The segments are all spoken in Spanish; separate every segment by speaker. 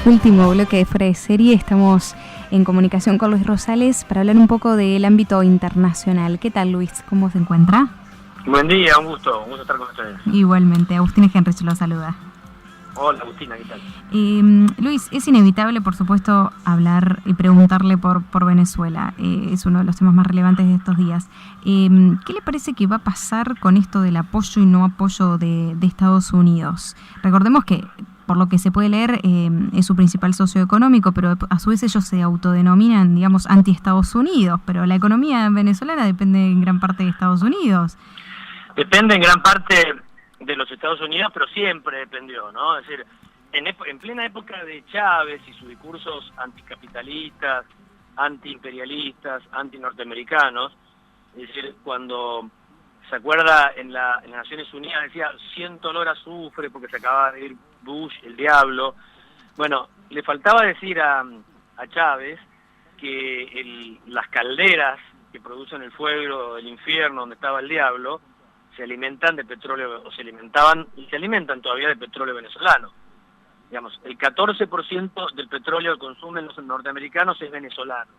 Speaker 1: Último bloque de Fuera de Serie. Estamos en comunicación con Luis Rosales para hablar un poco del ámbito internacional. ¿Qué tal, Luis? ¿Cómo se encuentra?
Speaker 2: Buen día, un gusto estar con ustedes.
Speaker 1: Igualmente, Agustín Henrich lo saluda.
Speaker 2: Hola Agustina, ¿qué tal?
Speaker 1: Luis, es inevitable, por supuesto, hablar y preguntarle por Venezuela. Es uno de los temas más relevantes de estos días. ¿Qué le parece que va a pasar con esto del apoyo y no apoyo de Estados Unidos? Recordemos que, por lo que se puede leer, es su principal socio económico, pero a su vez ellos se autodenominan, digamos, anti-Estados Unidos, pero la economía venezolana depende en gran parte de Estados Unidos.
Speaker 2: Depende en gran parte de los Estados Unidos, pero siempre dependió, ¿no? Es decir, en plena época de Chávez y sus discursos anticapitalistas, antiimperialistas, antinorteamericanos, es decir, cuando se acuerda en las Naciones Unidas decía siento olor a azufre porque se acababa de ir Bush, el diablo. Bueno, le faltaba decir a Chávez que las calderas que producen el fuego del infierno donde estaba el diablo se alimentan de petróleo, o se alimentaban y se alimentan todavía de petróleo venezolano. Digamos, el 14% del petróleo que consumen los norteamericanos es venezolano.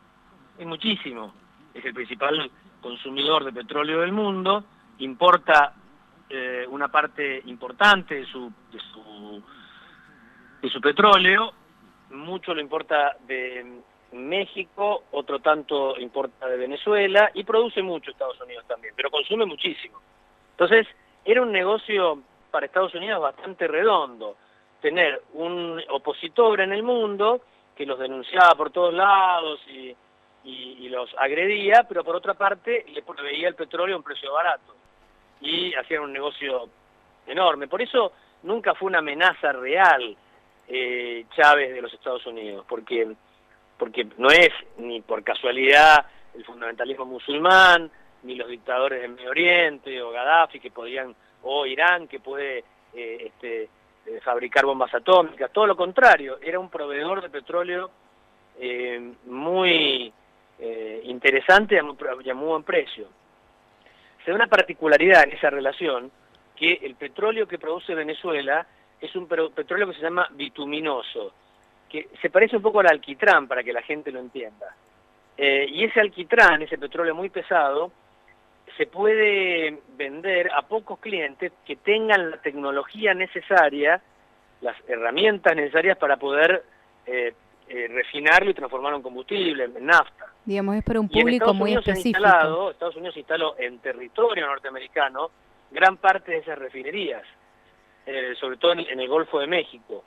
Speaker 2: Es muchísimo. Es el principal consumidor de petróleo del mundo, importa una parte importante de su petróleo, mucho lo importa de México, otro tanto importa de Venezuela, y produce mucho Estados Unidos también, pero consume muchísimo. Entonces, era un negocio para Estados Unidos bastante redondo, tener un opositor en el mundo que los denunciaba por todos lados y los agredía, pero por otra parte le proveía el petróleo a un precio barato y hacían un negocio enorme. Por eso nunca fue una amenaza real Chávez de los Estados Unidos, porque no es ni por casualidad el fundamentalismo musulmán, ni los dictadores del Medio Oriente, o Gaddafi que podían, o Irán que puede fabricar bombas atómicas, todo lo contrario, era un proveedor de petróleo muy interesante y a muy buen precio. Se da una particularidad en esa relación, que el petróleo que produce Venezuela es un petróleo que se llama bituminoso, que se parece un poco al alquitrán para que la gente lo entienda. Y ese alquitrán, ese petróleo muy pesado, se puede vender a pocos clientes que tengan la tecnología necesaria, las herramientas necesarias para poder refinarlo y transformarlo en combustible, en nafta.
Speaker 1: Digamos, es para un público muy específico.
Speaker 2: Estados Unidos instaló en territorio norteamericano gran parte de esas refinerías, sobre todo en el Golfo de México.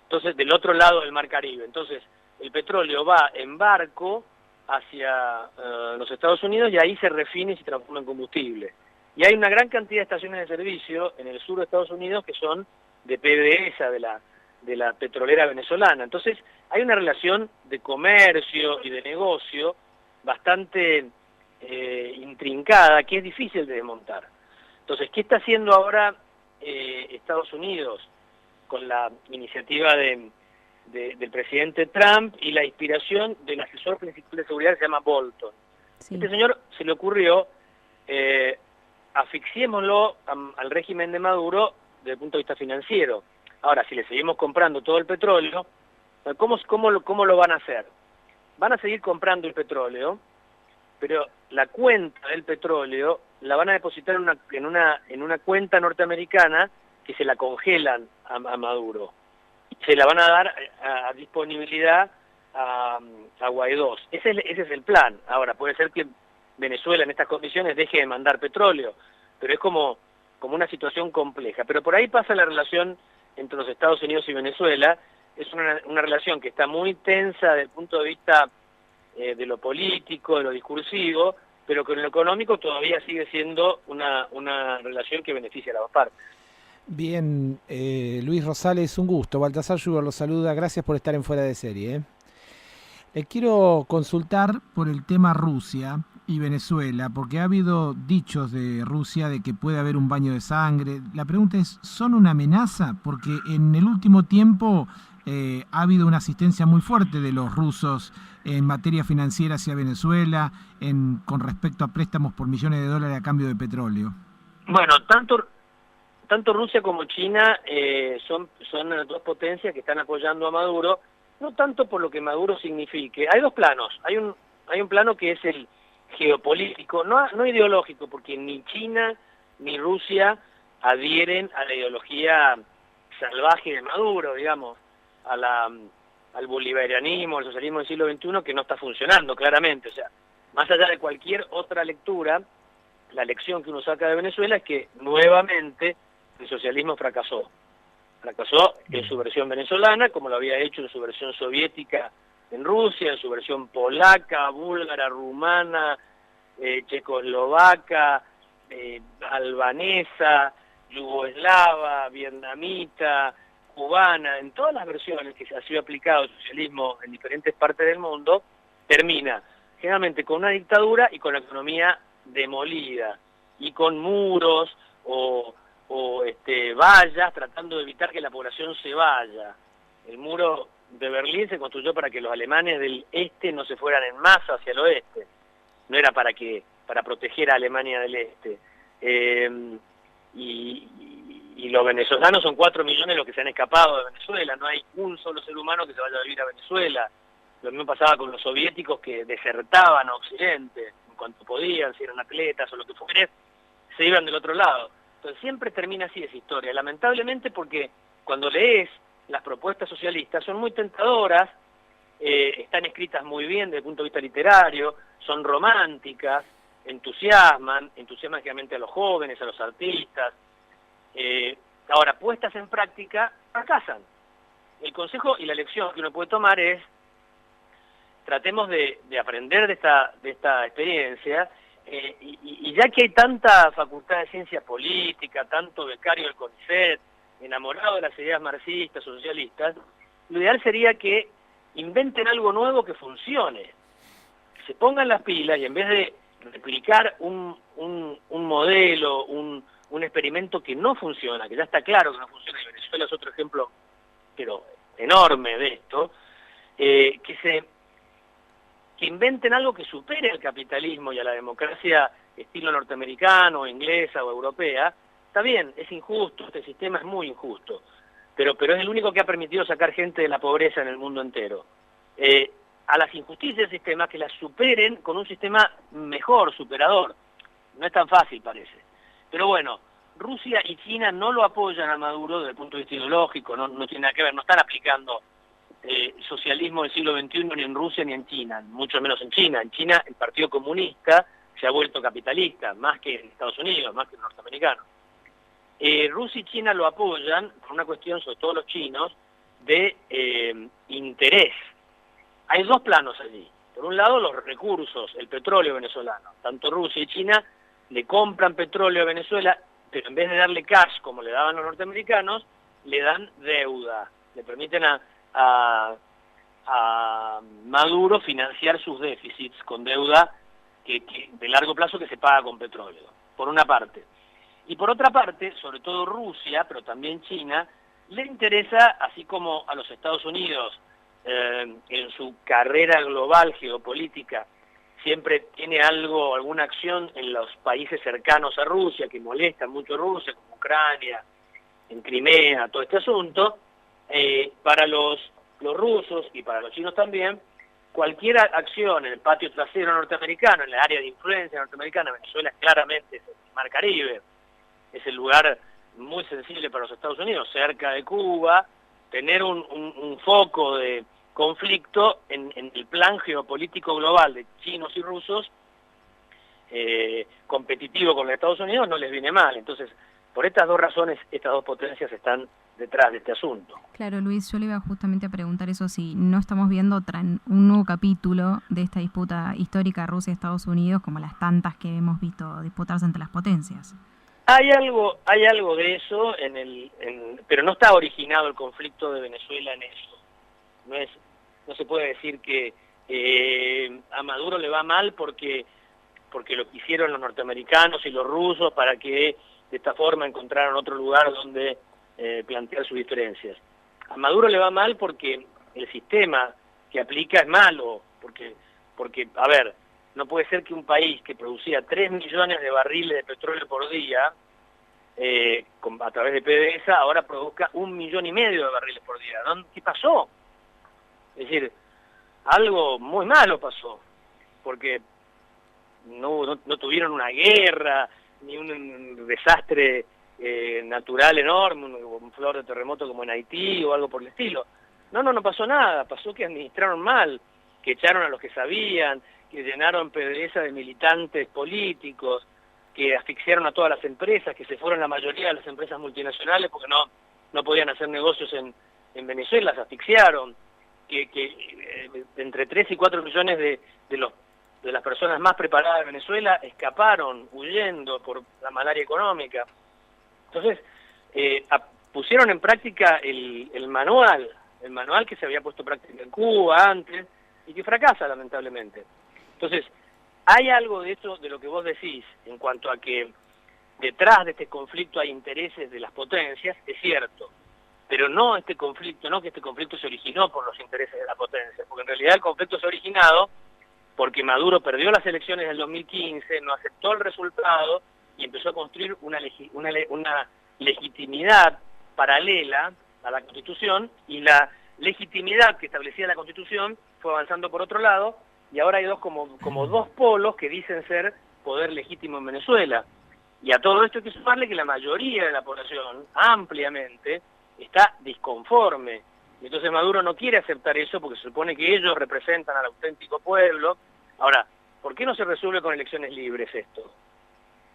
Speaker 2: Entonces, del otro lado del Mar Caribe. Entonces, el petróleo va en barco hacia los Estados Unidos y ahí se refina y se transforma en combustible. Y hay una gran cantidad de estaciones de servicio en el sur de Estados Unidos que son de PDVSA, de la petrolera venezolana. Entonces, hay una relación de comercio y de negocio bastante intrincada que es difícil de desmontar. Entonces, ¿qué está haciendo ahora Estados Unidos con la iniciativa del presidente Trump y la inspiración del asesor principal de seguridad que se llama Bolton? Sí. Este señor se le ocurrió, asfixiémoslo al régimen de Maduro desde el punto de vista financiero. Ahora, si le seguimos comprando todo el petróleo, ¿cómo lo van a hacer? Van a seguir comprando el petróleo, pero la cuenta del petróleo la van a depositar en una cuenta norteamericana que se la congelan a Maduro. Se la van a dar a disponibilidad a Guaidó. Ese es el plan. Ahora, puede ser que Venezuela en estas condiciones deje de mandar petróleo, pero es como una situación compleja. Pero por ahí pasa la relación entre los Estados Unidos y Venezuela. Es una relación que está muy tensa desde el punto de vista de lo político, de lo discursivo, pero que en lo económico todavía sigue siendo una relación que beneficia a las dos partes.
Speaker 3: Bien, Luis Rosales, un gusto. Baltasar Schubert lo saluda. Gracias por estar en Fuera de Serie. Le quiero consultar por el tema Rusia y Venezuela, porque ha habido dichos de Rusia de que puede haber un baño de sangre. La pregunta es, ¿son una amenaza? Porque en el último tiempo ha habido una asistencia muy fuerte de los rusos en materia financiera hacia Venezuela, con respecto a préstamos por millones de dólares a cambio de petróleo.
Speaker 2: Bueno, tanto Rusia como China son dos potencias que están apoyando a Maduro no tanto por lo que Maduro signifique. Hay dos planos. Hay un plano que es el geopolítico, no ideológico, porque ni China ni Rusia adhieren a la ideología salvaje de Maduro, digamos, al bolivarianismo, al socialismo del siglo XXI, que no está funcionando claramente. O sea, más allá de cualquier otra lectura, la lección que uno saca de Venezuela es que nuevamente el socialismo fracasó. Fracasó en su versión venezolana, como lo había hecho en su versión soviética en Rusia, en su versión polaca, búlgara, rumana, checoslovaca, albanesa, yugoslava, vietnamita, cubana, en todas las versiones que se ha sido aplicado el socialismo en diferentes partes del mundo, termina generalmente con una dictadura y con la economía demolida, y con muros o vallas tratando de evitar que la población se vaya. El muro de Berlín se construyó para que los alemanes del este no se fueran en masa hacia el oeste, no era para proteger a Alemania del este. Y los venezolanos son 4 millones los que se han escapado de Venezuela, no hay un solo ser humano que se vaya a vivir a Venezuela. Lo mismo pasaba con los soviéticos que desertaban a Occidente en cuanto podían, si eran atletas o lo que fuera, se iban del otro lado. Entonces siempre termina así esa historia, lamentablemente, porque cuando lees las propuestas socialistas son muy tentadoras, están escritas muy bien desde el punto de vista literario, son románticas, entusiasman realmente a los jóvenes, a los artistas. Ahora, puestas en práctica, fracasan. El consejo y la lección que uno puede tomar es: tratemos de aprender de esta experiencia, y ya que hay tanta facultad de ciencia política, tanto becario del CONICET, enamorado de las ideas marxistas o socialistas, lo ideal sería que inventen algo nuevo que funcione, que se pongan las pilas y en vez de replicar un modelo, un experimento que no funciona, que ya está claro que no funciona, y Venezuela es otro ejemplo pero enorme de esto, que inventen algo que supere al capitalismo y a la democracia estilo norteamericano, inglesa o europea. Está bien, es injusto, este sistema es muy injusto, pero es el único que ha permitido sacar gente de la pobreza en el mundo entero. A las injusticias del sistema, que las superen con un sistema mejor, superador. No es tan fácil, parece. Pero bueno, Rusia y China no lo apoyan a Maduro desde el punto de vista ideológico, no tiene nada que ver, no están aplicando socialismo del siglo XXI ni en Rusia ni en China, mucho menos en China. En China el Partido Comunista se ha vuelto capitalista, más que en Estados Unidos, más que en norteamericanos. Rusia y China lo apoyan por una cuestión, sobre todo los chinos, de interés. Hay dos planos allí. Por un lado, los recursos, el petróleo venezolano. Tanto Rusia y China le compran petróleo a Venezuela, pero en vez de darle cash como le daban los norteamericanos, le dan deuda. Le permiten a Maduro financiar sus déficits con deuda que de largo plazo que se paga con petróleo, por una parte. Y por otra parte, sobre todo Rusia, pero también China, le interesa, así como a los Estados Unidos, en su carrera global geopolítica, siempre tiene alguna acción en los países cercanos a Rusia, que molestan mucho a Rusia, como Ucrania, en Crimea, todo este asunto. Para los rusos y para los chinos también, cualquier acción en el patio trasero norteamericano, en el área de influencia norteamericana, Venezuela es claramente el Mar Caribe, es el lugar muy sensible para los Estados Unidos, cerca de Cuba, tener un foco de conflicto en el plan geopolítico global de chinos y rusos, competitivo con los Estados Unidos, no les viene mal. Entonces, por estas dos razones, estas dos potencias están detrás de este asunto.
Speaker 1: Claro, Luis, yo le iba justamente a preguntar eso, si no estamos viendo un nuevo capítulo de esta disputa histórica Rusia-Estados Unidos, como las tantas que hemos visto disputarse entre las potencias.
Speaker 2: Hay algo de eso, pero no está originado el conflicto de Venezuela en eso. No se puede decir que a Maduro le va mal porque lo que hicieron los norteamericanos y los rusos para que de esta forma encontraran otro lugar donde plantear sus diferencias. A Maduro le va mal porque el sistema que aplica es malo, porque a ver, no puede ser que un país que producía 3 millones de barriles de petróleo por día, a través de PDVSA, ahora produzca 1,5 millones de barriles por día. ¿Qué pasó? Es decir, algo muy malo pasó, porque no tuvieron una guerra, ni un desastre natural enorme, un flor de terremoto como en Haití o algo por el estilo. No pasó nada, pasó que administraron mal, que echaron a los que sabían, que llenaron PDVSA de militantes políticos, que asfixiaron a todas las empresas, que se fueron la mayoría de las empresas multinacionales porque no podían hacer negocios en Venezuela, las asfixiaron, que entre 3 y 4 millones de las personas más preparadas de Venezuela escaparon huyendo por la malaria económica. Entonces, pusieron en práctica el manual que se había puesto en práctica en Cuba antes y que fracasa lamentablemente. Entonces, hay algo de eso, de lo que vos decís, en cuanto a que detrás de este conflicto hay intereses de las potencias, es cierto, pero no que este conflicto se originó por los intereses de las potencias, porque en realidad el conflicto se ha originado porque Maduro perdió las elecciones del 2015, no aceptó el resultado y empezó a construir una legitimidad paralela a la Constitución, y la legitimidad que establecía la Constitución fue avanzando por otro lado, y ahora hay como dos polos que dicen ser poder legítimo en Venezuela. Y a todo esto hay que sumarle que la mayoría de la población, ampliamente, está disconforme. Y entonces Maduro no quiere aceptar eso porque se supone que ellos representan al auténtico pueblo. Ahora, ¿por qué no se resuelve con elecciones libres esto?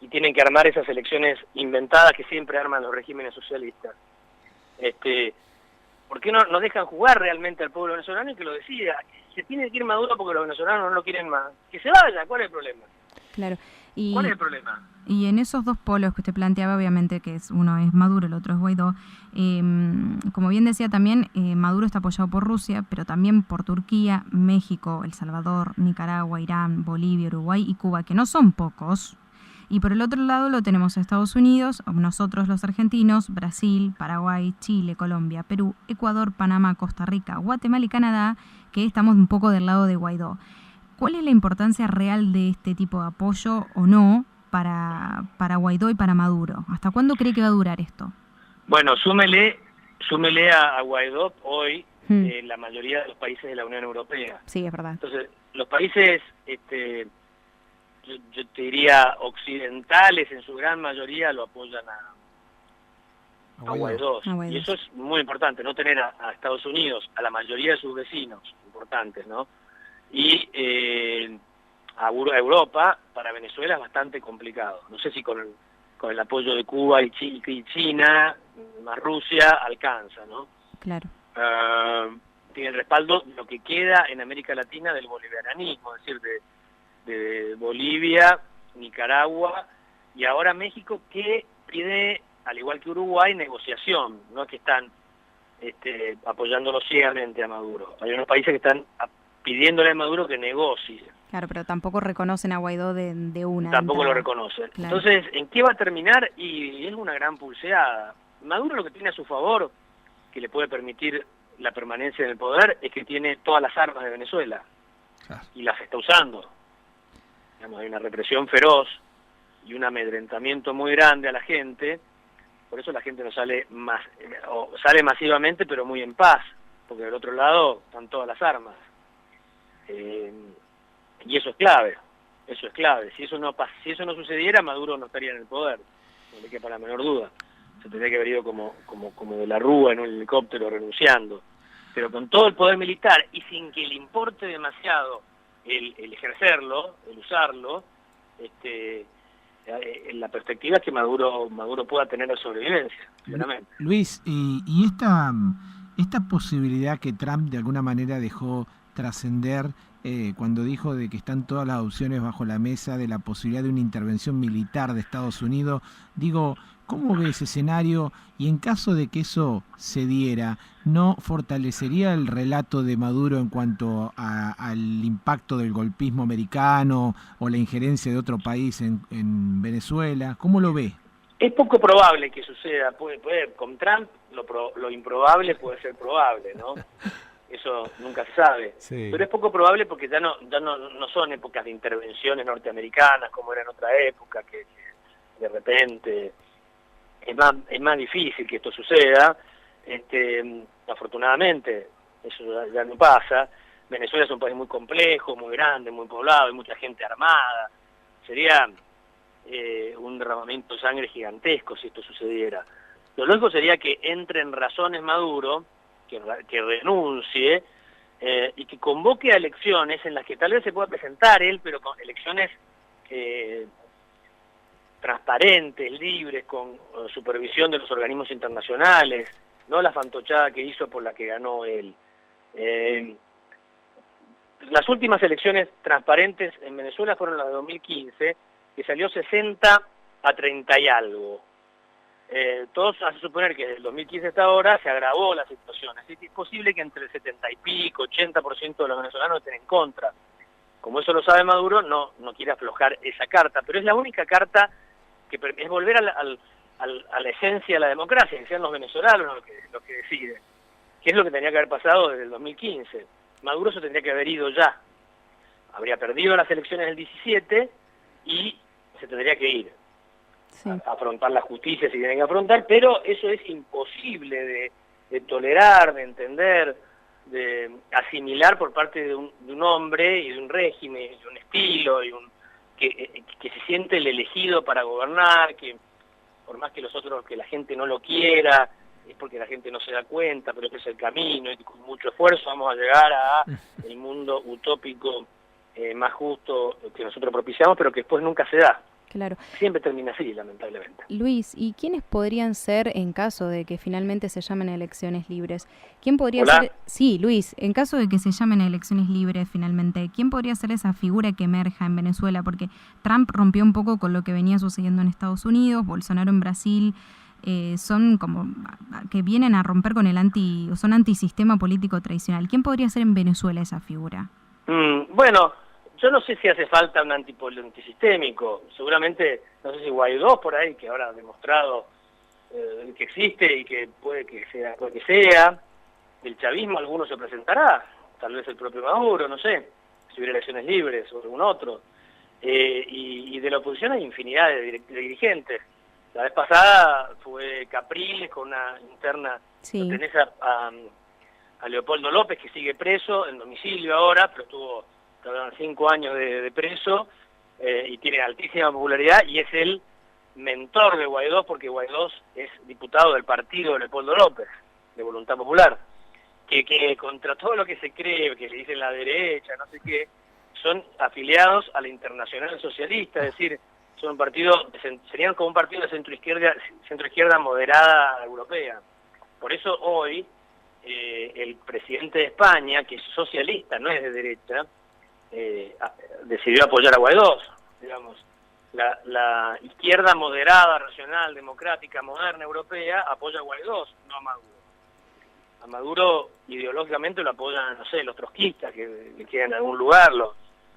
Speaker 2: Y tienen que armar esas elecciones inventadas que siempre arman los regímenes socialistas. ¿Por qué no dejan jugar realmente al pueblo venezolano y que lo decida? Se tiene que ir Maduro porque los venezolanos no lo quieren más. Que se vaya, ¿cuál es el problema?
Speaker 1: Claro.
Speaker 2: ¿Cuál es el problema?
Speaker 1: Y en esos dos polos que usted planteaba, obviamente que uno es Maduro, el otro es Guaidó, como bien decía también, Maduro está apoyado por Rusia, pero también por Turquía, México, El Salvador, Nicaragua, Irán, Bolivia, Uruguay y Cuba, que no son pocos. Y por el otro lado lo tenemos a Estados Unidos, nosotros los argentinos, Brasil, Paraguay, Chile, Colombia, Perú, Ecuador, Panamá, Costa Rica, Guatemala y Canadá, que estamos un poco del lado de Guaidó. ¿Cuál es la importancia real de este tipo de apoyo o no para Guaidó y para Maduro? ¿Hasta cuándo cree que va a durar esto?
Speaker 2: Bueno, súmele a Guaidó hoy la mayoría de los países de la Unión Europea.
Speaker 1: Sí, es verdad.
Speaker 2: Entonces, los países, yo te diría occidentales, en su gran mayoría lo apoyan a Guaidó. Y eso es muy importante, no tener a Estados Unidos, a la mayoría de sus vecinos importantes, ¿no? Y a Europa, para Venezuela es bastante complicado. No sé si con el apoyo de Cuba y China, más Rusia, alcanza, ¿no?
Speaker 1: Claro.
Speaker 2: Tiene el respaldo de lo que queda en América Latina del bolivarianismo, es decir, de Bolivia, Nicaragua y ahora México, que pide, al igual que Uruguay, negociación. No es que están apoyándolo ciegamente a Maduro. Hay unos países que están pidiéndole a Maduro que negocie.
Speaker 1: Claro, pero tampoco reconocen a Guaidó de una.
Speaker 2: Tampoco lo reconocen. Claro. Entonces, ¿en qué va a terminar? Y es una gran pulseada. Maduro lo que tiene a su favor, que le puede permitir la permanencia en el poder, es que tiene todas las armas de Venezuela. Claro. Y las está usando. Digamos, hay una represión feroz y un amedrentamiento muy grande a la gente. Por eso la gente no sale sale masivamente, pero muy en paz, porque del otro lado están todas las armas. Y eso es clave, Si eso no sucediera, Maduro no estaría en el poder, no le quepa la menor duda. Se tendría que haber ido como de la Rúa en un helicóptero renunciando. Pero con todo el poder militar y sin que le importe demasiado el ejercerlo, el usarlo, la perspectiva es que Maduro pueda tener la sobrevivencia, claramente.
Speaker 3: Luis, y esta posibilidad que Trump de alguna manera dejó trascender cuando dijo de que están todas las opciones bajo la mesa de la posibilidad de una intervención militar de Estados Unidos, digo, ¿cómo ve ese escenario? Y en caso de que eso se diera, ¿no fortalecería el relato de Maduro en cuanto al impacto del golpismo americano o la injerencia de otro país en Venezuela? ¿Cómo lo ve?
Speaker 2: Es poco probable que suceda. Con Trump lo improbable puede ser probable, ¿no? Eso nunca se sabe. Sí. Pero es poco probable porque ya no son épocas de intervenciones norteamericanas como era en otra época, que de repente es más difícil que esto suceda. Afortunadamente, eso ya no pasa. Venezuela es un país muy complejo, muy grande, muy poblado, hay mucha gente armada. Sería un derramamiento de sangre gigantesco si esto sucediera. Lo lógico sería que entre en razones Maduro, que renuncie y que convoque a elecciones en las que tal vez se pueda presentar él, pero con elecciones transparentes, libres, con supervisión de los organismos internacionales, no la fantochada que hizo por la que ganó él. Las últimas elecciones transparentes en Venezuela fueron las de 2015, que salió 60-30 y algo. Todos hacen suponer que desde el 2015 hasta ahora se agravó la situación, así que es posible que entre el 70 y pico, 80% de los venezolanos estén en contra. Como eso lo sabe Maduro, no quiere aflojar esa carta, pero es la única carta que es volver a la esencia de la democracia, que sean los venezolanos los que deciden, que es lo que tenía que haber pasado desde el 2015. Maduro se tendría que haber ido ya, habría perdido las elecciones del 17 y se tendría que ir. Sí. A afrontar la justicia si tienen que afrontar, pero eso es imposible de tolerar, de entender, de asimilar por parte de un hombre y de un régimen, de un estilo, que se siente el elegido para gobernar, que por más que que la gente no lo quiera, es porque la gente no se da cuenta, pero que es el camino, y con mucho esfuerzo vamos a llegar a el mundo utópico más justo que nosotros propiciamos, pero que después nunca se da.
Speaker 4: Claro.
Speaker 2: Siempre termina así, lamentablemente.
Speaker 4: Luis, ¿y quiénes podrían ser, en caso de que finalmente se llamen a elecciones libres? ¿Quién podría ser?
Speaker 1: Sí, Luis, en caso de que se llamen a elecciones libres finalmente, ¿quién podría ser esa figura que emerja en Venezuela? Porque Trump rompió un poco con lo que venía sucediendo en Estados Unidos, Bolsonaro en Brasil, son como que vienen a romper con son antisistema político tradicional. ¿Quién podría ser en Venezuela esa figura?
Speaker 2: Bueno, yo no sé si hace falta un antisistémico, seguramente, no sé si Guaidó por ahí, que ahora ha demostrado que existe y que puede que sea, del chavismo alguno se presentará, tal vez el propio Maduro, no sé, si hubiera elecciones libres o algún otro, y de la oposición hay infinidad de dirigentes. La vez pasada fue Capriles con una interna,
Speaker 4: sí.
Speaker 2: Tenés a Leopoldo López, que sigue preso en domicilio ahora, pero estuvo 5 años de preso y tiene altísima popularidad y es el mentor de Guaidó, porque Guaidó es diputado del partido de Leopoldo López, de Voluntad Popular, que contra todo lo que se cree, que le dicen la derecha, no sé qué, son afiliados a la Internacional Socialista, es decir, son un partido, serían como un partido de centro-izquierda moderada europea. Por eso hoy el presidente de España, que es socialista, no es de derecha, decidió apoyar a Guaidó, digamos. La izquierda moderada, racional, democrática, moderna, europea, apoya a Guaidó, no a Maduro. A Maduro ideológicamente lo apoyan, no sé, los trotskistas que quedan en algún lugar,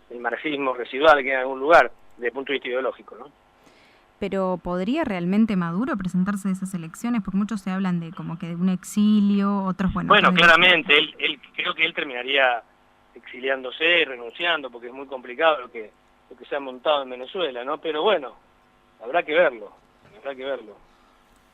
Speaker 2: el marxismo residual que queda en algún lugar, desde el punto de vista ideológico, ¿no?
Speaker 1: Pero ¿podría realmente Maduro presentarse a esas elecciones? Porque muchos se hablan de como que de un exilio, otros, bueno...
Speaker 2: Bueno, claramente, creo que él terminaría exiliándose, renunciando, porque es muy complicado lo que se ha montado en Venezuela, ¿no? Pero bueno, habrá que verlo.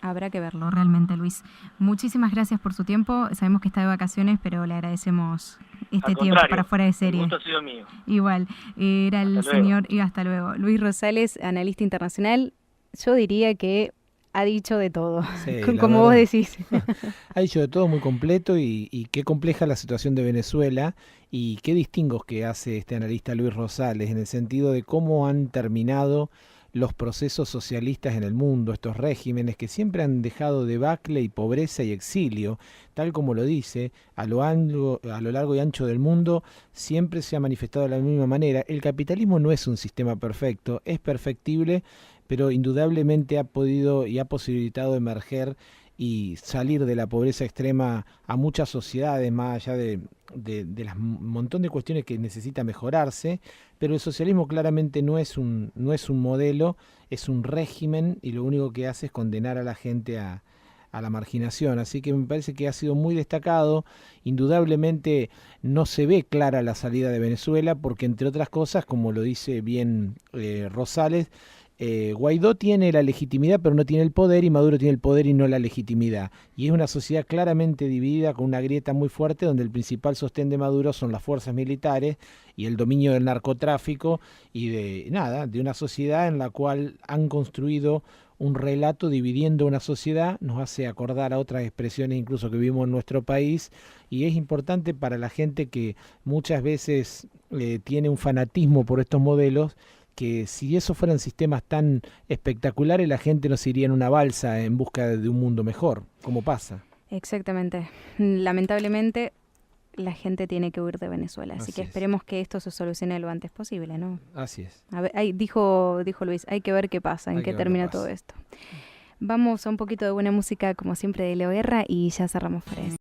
Speaker 1: Habrá que verlo, realmente, Luis. Muchísimas gracias por su tiempo. Sabemos que está de vacaciones, pero le agradecemos este tiempo para Fuera de Serie.
Speaker 2: El gusto ha sido mío.
Speaker 1: Igual, era el señor, y hasta luego.
Speaker 4: Luis Rosales, analista internacional, yo diría que ha dicho de todo,
Speaker 3: sí,
Speaker 4: como vos decís.
Speaker 3: Ha dicho de todo, muy completo, y qué compleja la situación de Venezuela, y qué distingos que hace este analista Luis Rosales, en el sentido de cómo han terminado los procesos socialistas en el mundo, estos regímenes que siempre han dejado debacle y pobreza y exilio, tal como lo dice, a lo largo y ancho del mundo, siempre se ha manifestado de la misma manera. El capitalismo no es un sistema perfecto, es perfectible, pero indudablemente ha podido y ha posibilitado emerger y salir de la pobreza extrema a muchas sociedades, más allá de montón de cuestiones que necesita mejorarse, pero el socialismo claramente no es un modelo, es un régimen, y lo único que hace es condenar a la gente a la marginación. Así que me parece que ha sido muy destacado. Indudablemente no se ve clara la salida de Venezuela, porque entre otras cosas, como lo dice bien Rosales, Guaidó tiene la legitimidad pero no tiene el poder, y Maduro tiene el poder y no la legitimidad. Y es una sociedad claramente dividida, con una grieta muy fuerte, donde el principal sostén de Maduro son las fuerzas militares y el dominio del narcotráfico, y de una sociedad en la cual han construido un relato dividiendo una sociedad. Nos hace acordar a otras expresiones incluso que vivimos en nuestro país, y es importante para la gente que muchas veces tiene un fanatismo por estos modelos, que si esos fueran sistemas tan espectaculares, la gente no se iría en una balsa en busca de un mundo mejor, como pasa.
Speaker 4: Exactamente. Lamentablemente, la gente tiene que huir de Venezuela, así que esperemos que esto se solucione lo antes posible, ¿no?
Speaker 3: Así es.
Speaker 4: A ver, dijo Luis, hay que ver qué pasa, en qué termina todo esto. Vamos a un poquito de buena música, como siempre, de Leo Guerra, y ya cerramos para eso.